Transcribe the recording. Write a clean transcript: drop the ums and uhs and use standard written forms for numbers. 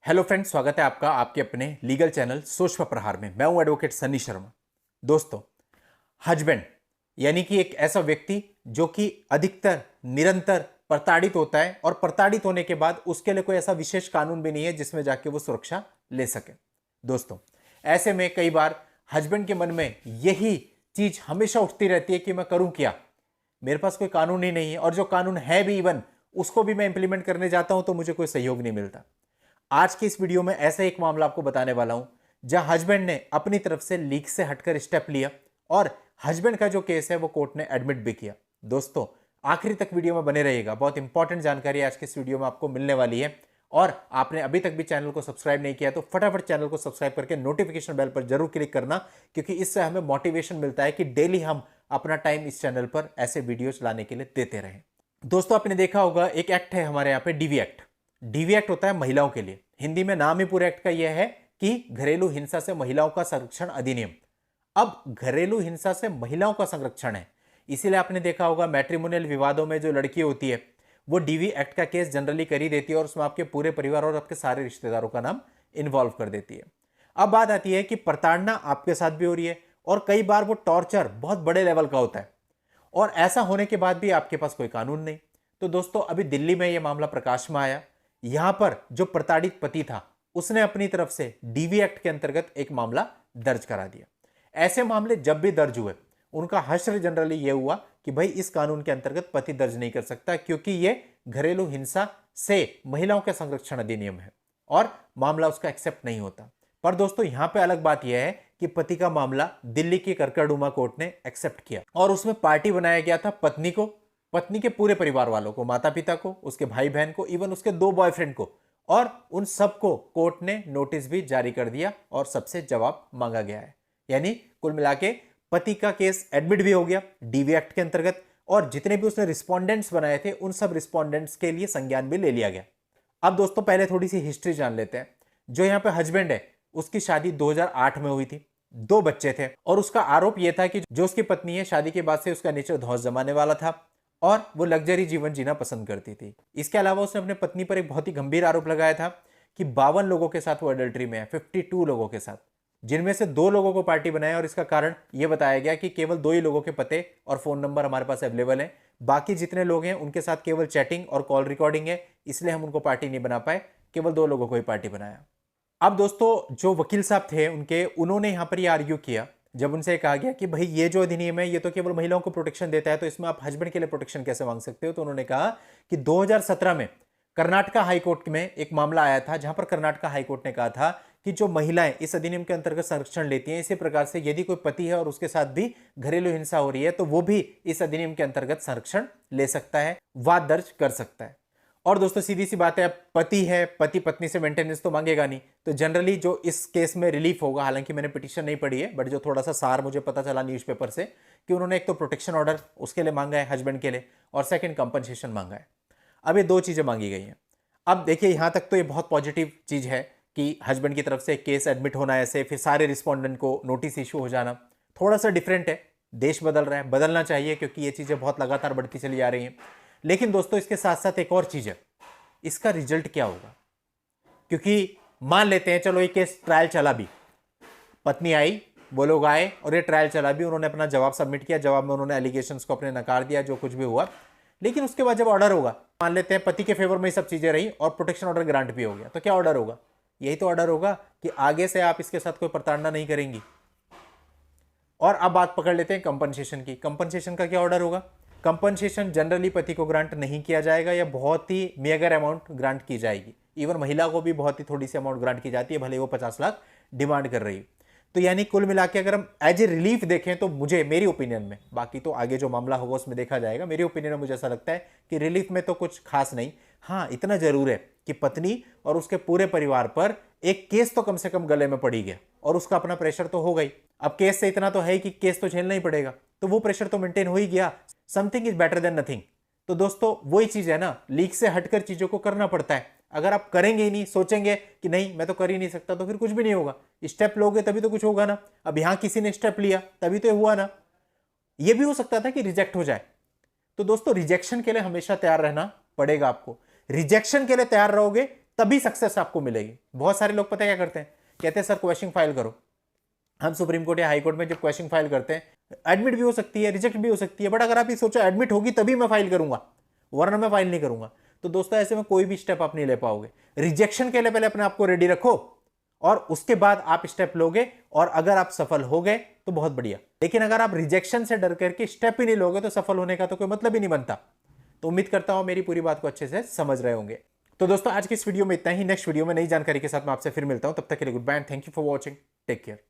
Hello friends, स्वागत है आपका आपके अपने लीगल चैनल सोच पर प्रहार में। मैं हूं एडवोकेट सन्नी शर्मा। दोस्तों, हस्बैंड यानी कि एक ऐसा व्यक्ति जो कि अधिकतर निरंतर प्रताड़ित होता है और प्रताड़ित होने के बाद उसके लिए कोई ऐसा विशेष कानून भी नहीं है जिसमें जाके वो सुरक्षा ले सके। दोस्तों, ऐसे में कई बार हस्बैंड के मन में यही चीज हमेशा उठती रहती है कि मैं करूं क्या, मेरे पास कोई कानून ही नहीं है, और जो कानून है भी इवन उसको भी मैं इंप्लीमेंट करने जाता हूं तो मुझे कोई सहयोग नहीं मिलता। आज की इस वीडियो में ऐसा एक मामला आपको बताने वाला हूं जहां हस्बैंड ने अपनी तरफ से लीक से हटकर स्टेप लिया और हस्बैंड का जो केस है वो कोर्ट ने एडमिट भी किया। दोस्तों, आखिरी तक वीडियो में बने रहिएगा, बहुत इंपॉर्टेंट जानकारी आज के इस वीडियो में आपको मिलने वाली है। और आपने अभी तक भी चैनल को सब्सक्राइब नहीं किया तो फटाफट चैनल को सब्सक्राइब करके नोटिफिकेशन बेल पर जरूर क्लिक करना, क्योंकि इससे हमें मोटिवेशन मिलता है कि डेली हम अपना टाइम इस चैनल पर ऐसे वीडियोस लाने के लिए देते रहें। दोस्तों, आपने देखा होगा एक एक्ट है हमारे यहाँ पे, डीवी एक्ट। डीवी एक्ट होता है महिलाओं के लिए। हिंदी में नाम ही पूरे एक्ट का यह है कि घरेलू हिंसा से महिलाओं का संरक्षण अधिनियम। अब घरेलू हिंसा से महिलाओं का संरक्षण है, इसीलिए आपने देखा होगा मैट्रिमोनियल विवादों में जो लड़की होती है वो डीवी एक्ट का केस जनरली कर ही देती है और उसमें आपके पूरे परिवार और आपके सारे रिश्तेदारों का नाम इन्वॉल्व कर देती है। अब बात आती है कि प्रताड़ना आपके साथ भी हो रही है और कई बार वो टॉर्चर बहुत बड़े लेवल का होता है और ऐसा होने के बाद भी आपके पास कोई कानून नहीं। तो दोस्तों, अभी दिल्ली में यह मामला प्रकाश में आया। यहां पर जो प्रताड़ित पति था उसने अपनी तरफ से डीवी एक्ट के अंतर्गत एक मामला दर्ज करा दिया। ऐसे मामले जब भी दर्ज हुए उनका हश्र जनरली यह हुआ कि भाई इस कानून के अंतर्गत पति दर्ज नहीं कर सकता, क्योंकि यह घरेलू हिंसा से महिलाओं के संरक्षण अधिनियम है और मामला उसका एक्सेप्ट नहीं होता। पर दोस्तों, यहां पे अलग बात यह है कि पति का मामला दिल्ली की करकरडुमा कोर्ट ने एक्सेप्ट किया और उसमें पार्टी बनाया गया था पत्नी को, पत्नी के पूरे परिवार वालों को, माता पिता को, उसके भाई बहन को, इवन उसके 2 बॉयफ्रेंड को, और उन सबको कोर्ट ने नोटिस भी जारी कर दिया और सबसे जवाब मांगा गया है। यानी कुल मिला के पति का केस एडमिट भी हो गया डीवी एक्ट के अंतर्गत और जितने भी उसने रिस्पोंडेंट्स बनाए थे उन सब रिस्पोंडेंट्स के लिए संज्ञान भी ले लिया गया। अब दोस्तों, पहले थोड़ी सी हिस्ट्री जान लेते हैं। जो यहां पे हस्बैंड है उसकी शादी 2008 में हुई थी, 2 बच्चे थे और उसका आरोप यह था कि जो उसकी पत्नी है शादी के बाद से उसका नेचर धौंस जमाने वाला था और वो लग्जरी जीवन जीना पसंद करती थी। इसके अलावा उसने अपने पत्नी पर एक बहुत ही गंभीर आरोप लगाया था कि 52 लोगों के साथ वो अडल्ट्री में है, 52 लोगों के साथ, जिनमें से 2 लोगों को पार्टी बनाया और इसका कारण यह बताया गया कि केवल 2 ही लोगों के पते और फोन नंबर हमारे पास अवेलेबल है, बाकी जितने लोग हैं उनके साथ केवल चैटिंग और कॉल रिकॉर्डिंग है, इसलिए हम उनको पार्टी नहीं बना पाए, केवल 2 लोगों को ही पार्टी बनाया। अब दोस्तों, जो वकील साहब थे उन्होंने यहां पर यह आर्ग्यू किया जब उनसे कहा गया कि भाई ये जो अधिनियम है ये तो केवल महिलाओं को प्रोटेक्शन देता है, तो इसमें आप हस्बैंड के लिए प्रोटेक्शन कैसे मांग सकते हो। तो उन्होंने कहा कि 2017 में कर्नाटका हाईकोर्ट में एक मामला आया था जहां पर कर्नाटका हाईकोर्ट ने कहा था कि जो महिलाएं इस अधिनियम के अंतर्गत संरक्षण लेती हैं, इसी प्रकार से यदि कोई पति है और उसके साथ भी घरेलू हिंसा हो रही है तो वो भी इस अधिनियम के अंतर्गत संरक्षण ले सकता है, वाद दर्ज कर सकता है। और दोस्तों, सीधी सी बात है, पति है, पति पत्नी से मेंटेनेंस तो मांगेगा नहीं, तो जनरली जो इस केस में रिलीफ होगा, हालांकि मैंने पिटीशन नहीं पढ़ी है बट जो थोड़ा सा सार मुझे पता चला न्यूज़पेपर से कि उन्होंने एक तो प्रोटेक्शन ऑर्डर उसके लिए मांगा है हस्बैंड के लिए और सेकंड कंपनसेशन मांगा है। अब ये 2 चीजें मांगी गई हैं। अब देखिए, यहां तक तो ये बहुत पॉजिटिव चीज है कि हस्बैंड की तरफ से केस एडमिट होना, ऐसे फिर सारे रिस्पॉन्डेंट को नोटिस इशू हो जाना थोड़ा सा डिफरेंट है। देश बदल रहा है, बदलना चाहिए, क्योंकि ये चीजें बहुत लगातार बढ़ती चली जा रही हैं। लेकिन दोस्तों, इसके साथ साथ एक और चीज है, इसका रिजल्ट क्या होगा। क्योंकि मान लेते हैं चलो ये केस ट्रायल चला भी, पत्नी आई, वो लोग आए और ये ट्रायल चला भी, उन्होंने अपना जवाब सबमिट किया, जवाब में उन्होंने एलिगेशंस को अपने नकार दिया, जो कुछ भी हुआ, लेकिन उसके बाद जब ऑर्डर होगा, मान लेते हैं पति के फेवर में ये सब चीजें रही और प्रोटेक्शन ऑर्डर ग्रांट भी हो गया, तो क्या ऑर्डर होगा। यही तो ऑर्डर होगा कि आगे से आप इसके साथ कोई प्रताड़ना नहीं करेंगी। और अब बात पकड़ लेते हैं कंपनसेशन की। कंपनसेशन का क्या ऑर्डर होगा। कंपनसेशन जनरली पति को ग्रांट नहीं किया जाएगा या बहुत ही मेगर अमाउंट ग्रांट की जाएगी। इवन महिला को भी बहुत ही थोड़ी सी अमाउंट ग्रांट की जाती है, भले वो 50 लाख डिमांड कर रही है। तो यानी कुल मिला के अगर हम एज ए रिलीफ देखें तो मुझे, मेरी ओपिनियन में, बाकी तो आगे जो मामला होगा उसमें देखा जाएगा, मेरी ओपिनियन में मुझे ऐसा लगता है कि रिलीफ में तो कुछ खास नहीं। हाँ, इतना जरूर है कि पत्नी और उसके पूरे परिवार पर एक केस तो कम से कम गले में पड़ी गया और उसका अपना प्रेशर तो हो गई। अब केस से इतना तो है कि केस तो झेलना ही पड़ेगा, तो वो प्रेशर तो मेंटेन हो ही गया। Something is better than nothing. तो दोस्तों, वही चीज है ना, लीक से हटकर चीजों को करना पड़ता है। अगर आप करेंगे ही नहीं, सोचेंगे कि नहीं मैं तो कर ही नहीं सकता, तो फिर कुछ भी नहीं होगा। स्टेप लोगे तभी तो कुछ होगा ना। अब यहां किसी ने स्टेप लिया तभी तो हुआ ना। यह भी हो सकता था कि रिजेक्ट हो जाए। तो दोस्तों, रिजेक्शन के लिए हमेशा तैयार रहना पड़ेगा आपको। रिजेक्शन के लिए तैयार रहोगे तभी सक्सेस आपको मिलेगी। बहुत सारे लोग पता है क्या करते हैं, कहते हैं सर क्वेश्चन फाइल करो। हम सुप्रीम कोर्ट या हाई कोर्ट में जब क्वेश्चन फाइल करते हैं, एडमिट भी हो सकती है, रिजेक्ट भी हो सकती है, बट अगर आप ये सोचो एडमिट होगी तभी मैं फाइल करूंगा, वरना मैं फाइल नहीं करूंगा, तो दोस्तों ऐसे में कोई भी स्टेप आप नहीं ले पाओगे। रिजेक्शन के लिए पहले अपने आप को रेडी रखो और उसके बाद आप स्टेप लोगे, और अगर आप सफल हो गए तो बहुत बढ़िया। लेकिन अगर आप रिजेक्शन से डर करके स्टेप ही नहीं लोगे तो सफल होने का तो कोई मतलब ही नहीं बनता। तो उम्मीद करता हूं मेरी पूरी बात को अच्छे से समझ रहे होंगे। तो दोस्तों आज की इस वीडियो में इतना ही। नेक्स्ट वीडियो में नई जानकारी के साथ मैं आपसे फिर मिलता हूं। तब तक के लिए good bye and thank you for watching. Take care.